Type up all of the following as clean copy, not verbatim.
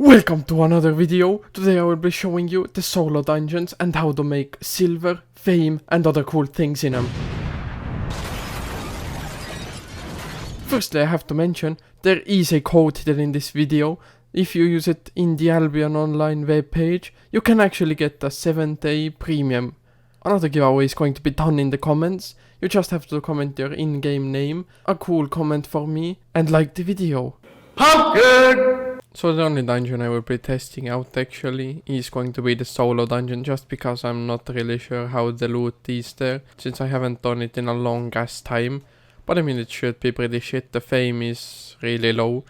Welcome to another video. Today I will be showing you the solo dungeons and how to make silver, fame and other cool things in them. Firstly, I have to mention there is a code hidden in this video. If you use it in the Albion online web page, you can actually get a 7-day premium. Another giveaway is going to be done in the comments. You just have to comment your in-game name, a cool comment for me, and like the video. Pumpkin! So the only dungeon I will be testing out actually is going to be the solo dungeon, just because I'm not really sure how the loot is there, since I haven't done it in a long ass time. But I mean, it should be pretty shit. The fame is really low.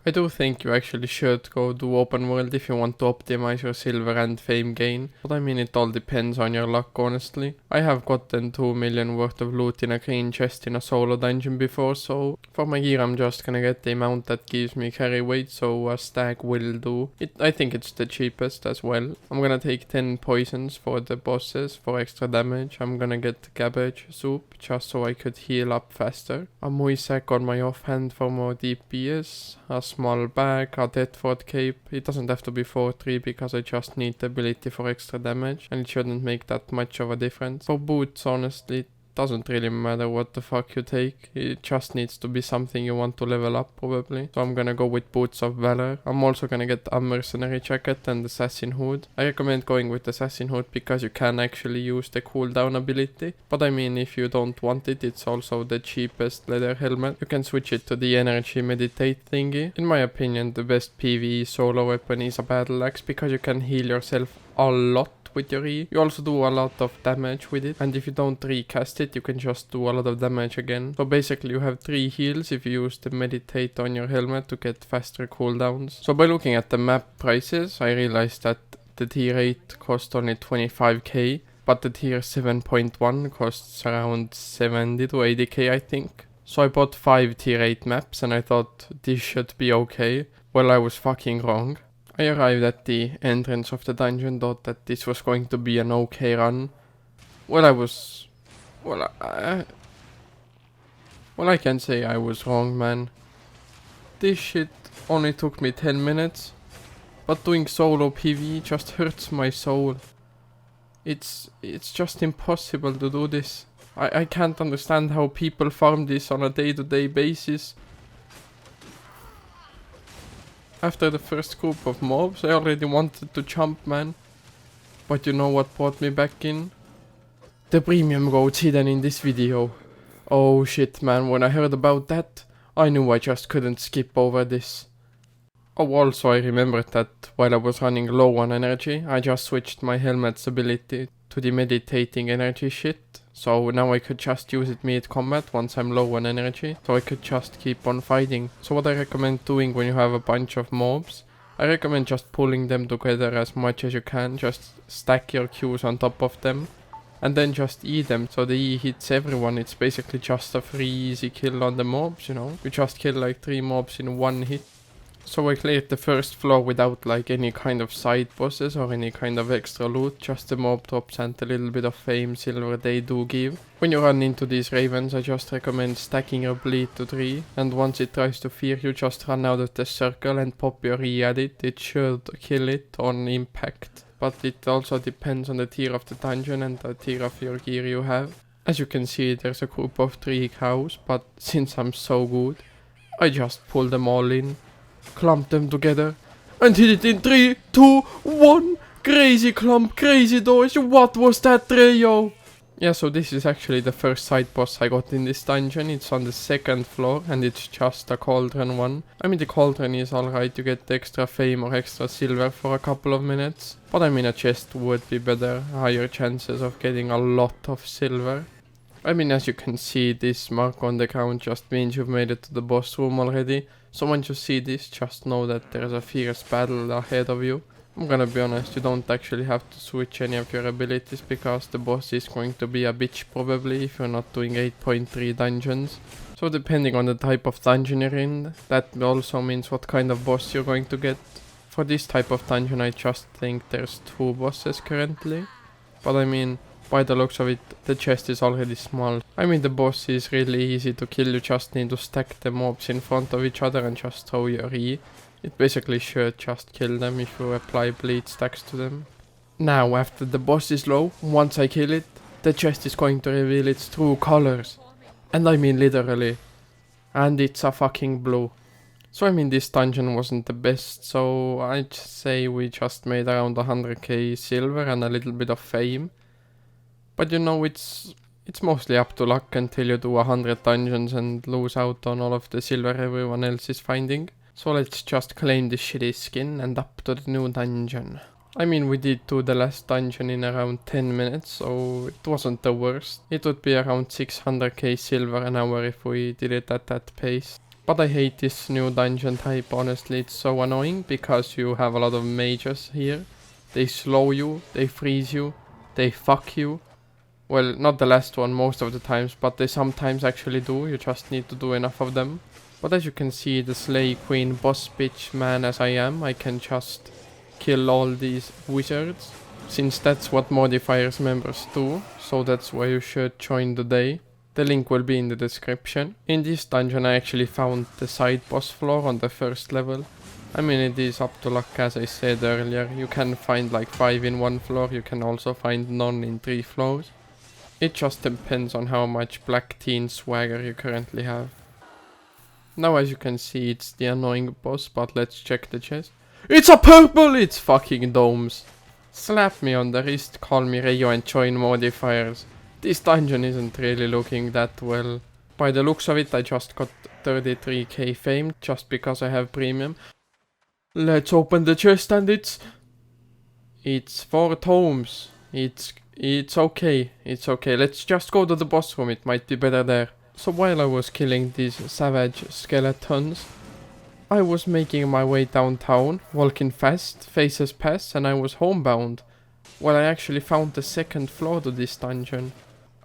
I do think you actually should go do open world if you want to optimize your silver and fame gain. But I mean, it all depends on your luck, honestly. I have gotten 2 million worth of loot in a green chest in a solo dungeon before, so for my gear I'm just gonna get the amount that gives me carry weight, so a stag will do. I think it's the cheapest as well. I'm gonna take 10 poisons for the bosses for extra damage. I'm gonna get cabbage soup just so I could heal up faster. A Moisac on my offhand for more DPS. A small bag, a Deathford cape. It doesn't have to be 4-3 because I just need the ability for extra damage and it shouldn't make that much of a difference. For boots, honestly, it doesn't really matter what the fuck you take. It just needs to be something you want to level up probably. So I'm gonna go with Boots of Valor. I'm also gonna get a Mercenary Jacket and Assassin Hood. I recommend going with Assassin Hood because you can actually use the cooldown ability. But I mean, if you don't want it, it's also the cheapest leather helmet. You can switch it to the energy meditate thingy. In my opinion, the best PvE solo weapon is a battle axe because you can heal yourself a lot with your E. You also do a lot of damage with it, and if you don't recast it, you can just do a lot of damage again. So basically you have 3 heals if you use the meditate on your helmet to get faster cooldowns. So by looking at the map prices, I realized that the tier 8 cost only 25k, but the tier 7.1 costs around 70 to 80k I think. So I bought 5 tier 8 maps and I thought this should be okay. Well, I was fucking wrong. I arrived at the entrance of the dungeon, thought that this was going to be an okay run. I can say I was wrong, man. This shit only took me 10 minutes, but doing solo PvE just hurts my soul. It's just impossible to do this. I can't understand how people farm this on a day-to-day basis. After the first group of mobs, I already wanted to jump, man. But you know what brought me back in? The premium roads hidden in this video. Oh shit, man, when I heard about that, I knew I just couldn't skip over this. Oh, also I remembered that while I was running low on energy, I just switched my helmet's ability to the meditating energy shit. So now I could just use it mid-combat once I'm low on energy, so I could just keep on fighting. So what I recommend doing when you have a bunch of mobs, I recommend just pulling them together as much as you can, just stack your Qs on top of them, and then just E them, so the E hits everyone. It's basically just a free easy kill on the mobs, you know. You just kill like 3 mobs in one hit. So I cleared the first floor without like any kind of side bosses or any kind of extra loot, just the mob drops and a little bit of fame silver they do give. When you run into these ravens, I just recommend stacking your bleed to 3, and once it tries to fear you, just run out of the circle and pop your E at it. It should kill it on impact, but it also depends on the tier of the dungeon and the tier of your gear you have. As you can see, there's a group of 3 cows, but since I'm so good, I just pull them all in, clump them together, and hit it in 3, 2, 1. Crazy clump, crazy dodge. What was that, Treyo? Yeah, so this is actually the first side boss I got in this dungeon. It's on the 2nd floor and it's just a cauldron one. I mean, the cauldron is alright, you get extra fame or extra silver for a couple of minutes. But I mean, a chest would be better, higher chances of getting a lot of silver. I mean, as you can see, this mark on the ground just means you've made it to the boss room already. So once you see this, just know that there's a fierce battle ahead of you. I'm gonna be honest, you don't actually have to switch any of your abilities because the boss is going to be a bitch probably if you're not doing 8.3 dungeons. So depending on the type of dungeon you're in, that also means what kind of boss you're going to get. For this type of dungeon, I just think there's 2 bosses currently. But I mean, by the looks of it, the chest is already small. I mean, the boss is really easy to kill. You just need to stack the mobs in front of each other and just throw your E. It basically should just kill them if you apply bleed stacks to them. Now, after the boss is low, once I kill it, the chest is going to reveal its true colors. And I mean literally. And it's a fucking blue. So I mean this dungeon wasn't the best, so I'd say we just made around 100k silver and a little bit of fame. But you know, it's mostly up to luck until you do 100 dungeons and lose out on all of the silver everyone else is finding. So let's just claim this shitty skin and up to the new dungeon. I mean, we did do the last dungeon in around 10 minutes, so it wasn't the worst. It would be around 600k silver an hour if we did it at that pace. But I hate this new dungeon type, honestly, it's so annoying because you have a lot of mages here. They slow you, they freeze you, they fuck you. Well, not the last one most of the times, but they sometimes actually do, you just need to do enough of them. But as you can see, the Slay Queen boss bitch man as I am, I can just kill all these wizards, since that's what Modifiers members do, so that's why you should join the day. The link will be in the description. In this dungeon I actually found the side boss floor on the first level. I mean, it is up to luck, as I said earlier. You can find like 5 in one floor, you can also find none in 3 floors. It just depends on how much black teen swagger you currently have. Now as you can see, it's the annoying boss, but let's check the chest. It's a purple! It's fucking domes. Slap me on the wrist, call me Rayo and join Modifiers. This dungeon isn't really looking that well. By the looks of it, I just got 33k fame just because I have premium. Let's open the chest and it's 4 tomes. It's okay. It's okay. Let's just go to the boss room. It might be better there. So while I was killing these savage skeletons, I was making my way downtown, walking fast, faces past, and I was homebound. Well, I actually found the second floor to this dungeon.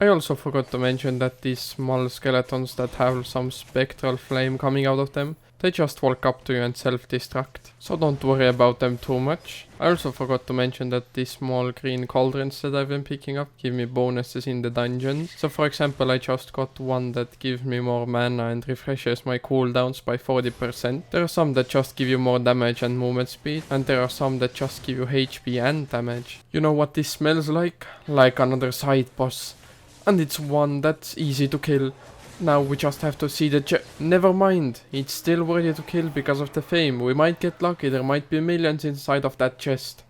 I also forgot to mention that these small skeletons that have some spectral flame coming out of them, they just walk up to you and self-destruct, so don't worry about them too much. I also forgot to mention that these small green cauldrons that I've been picking up give me bonuses in the dungeons. So for example, I just got one that gives me more mana and refreshes my cooldowns by 40%. There are some that just give you more damage and movement speed, and there are some that just give you HP and damage. You know what this smells like? Like another side boss. And it's one that's easy to kill. Now we just have to see the never mind, it's still worthy to kill because of the fame. We might get lucky, there might be millions inside of that chest.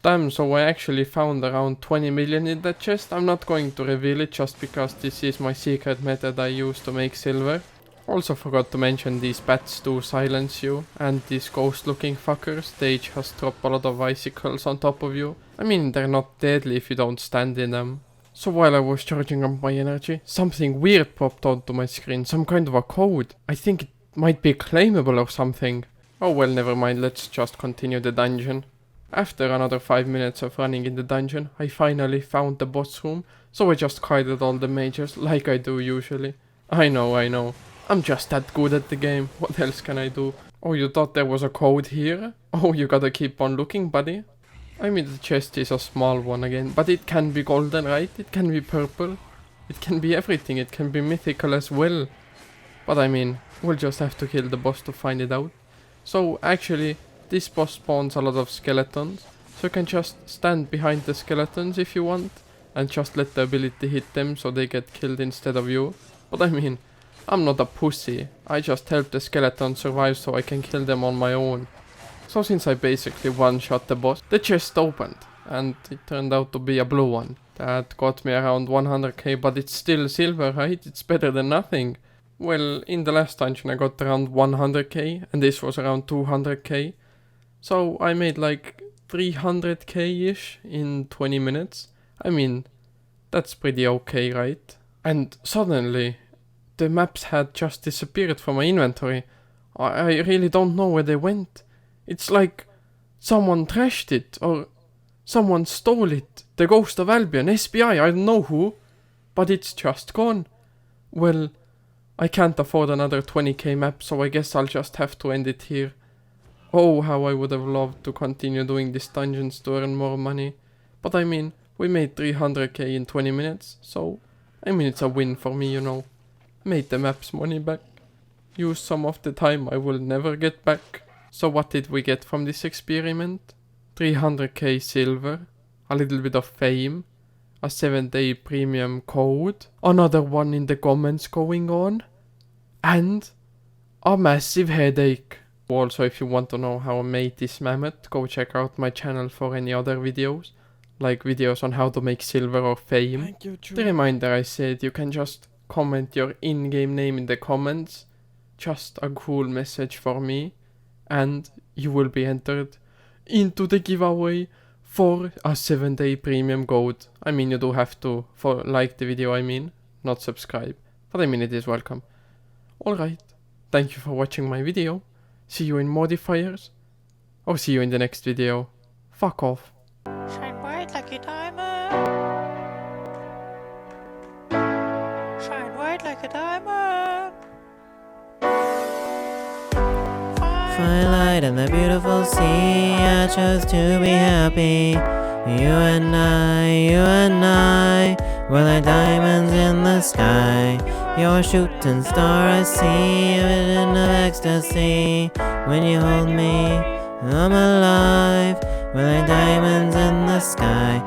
Damn, so I actually found around 20 million in that chest. I'm not going to reveal it just because this is my secret method I use to make silver. Also forgot to mention these bats do silence you, and these ghost looking fuckers, they just drop a lot of icicles on top of you. I mean, they're not deadly if you don't stand in them. So while I was charging up my energy, something weird popped onto my screen, some kind of a code. I think it might be claimable or something. Oh well, never mind, let's just continue the dungeon. After another 5 minutes of running in the dungeon, I finally found the boss room, so I just kited all the mages like I do usually. I know. I'm just that good at the game, what else can I do? Oh, you thought there was a code here? Oh, you gotta keep on looking, buddy. I mean, the chest is a small one again, but it can be golden, right? It can be purple. It can be everything, it can be mythical as well. But I mean, we'll just have to kill the boss to find it out. So actually, this boss spawns a lot of skeletons, so you can just stand behind the skeletons if you want, and just let the ability hit them so they get killed instead of you. But I mean, I'm not a pussy, I just help the skeletons survive so I can kill them on my own. So since I basically one-shot the boss, the chest opened, and it turned out to be a blue one. That got me around 100k, but it's still silver, right? It's better than nothing. Well, in the last dungeon I got around 100k, and this was around 200k. So I made like 300k-ish in 20 minutes. I mean, that's pretty okay, right? And suddenly, the maps had just disappeared from my inventory. I really don't know where they went. It's like someone trashed it, or someone stole it. The Ghost of Albion, SBI, I don't know who. But it's just gone. Well, I can't afford another 20k map, so I guess I'll just have to end it here. Oh, how I would have loved to continue doing these dungeons to earn more money. But I mean, we made 300k in 20 minutes, so I mean it's a win for me, you know. Made the map's money back. use some of the time I will never get back. So what did we get from this experiment? 300k silver, a little bit of fame, a 7-day premium code, another one in the comments going on, and a massive headache. Also, if you want to know how I made this mammoth, go check out my channel for any other videos, like videos on how to make silver or fame. Thank you, The reminder I said, you can just comment your in-game name in the comments, just a cool message for me, and you will be entered into the giveaway for a 7-day premium code. I mean, you do have to like the video, not subscribe, but it is welcome. Alright, thank you for watching my video. See you in modifiers, or see you in the next video. Fuck off. Shine bright like a diamond. Shine white like a diamond. Twilight and the beautiful sea, I chose to be happy. You and I, we're like diamonds in the sky. You're a shooting star, I see, a vision of ecstasy. When you hold me, I'm alive. We're like diamonds in the sky.